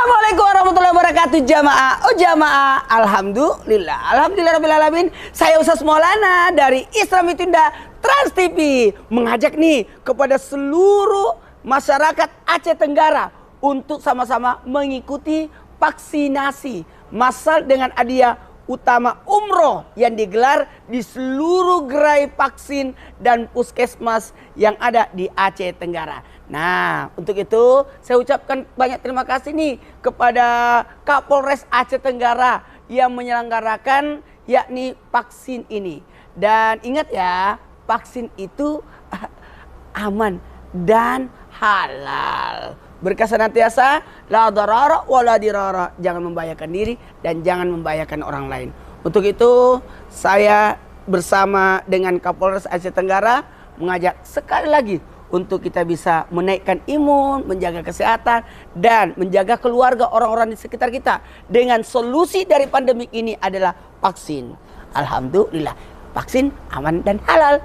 Assalamualaikum warahmatullahi wabarakatuh jamaah. Oh jamaah, alhamdulillah rabbil alamin. Saya Ustaz Maulana dari Islam Itunda Trans TV mengajak nih kepada seluruh masyarakat Aceh Tenggara untuk sama-sama mengikuti vaksinasi massal dengan hadiah utama umroh yang digelar di seluruh gerai vaksin dan puskesmas yang ada di Aceh Tenggara. Nah, untuk itu saya ucapkan banyak terima kasih nih kepada Kapolres Aceh Tenggara yang menyelenggarakan yakni vaksin ini. Dan ingat ya, vaksin itu aman dan halal. Berkah senantiasa, la darara wa la dirara. Jangan membahayakan diri dan jangan membahayakan orang lain. Untuk itu, saya bersama dengan Kapolres Aceh Tenggara mengajak sekali lagi untuk kita bisa menaikkan imun, menjaga kesehatan, dan menjaga keluarga orang-orang di sekitar kita. Dengan solusi dari pandemi ini adalah vaksin. Alhamdulillah, vaksin aman dan halal.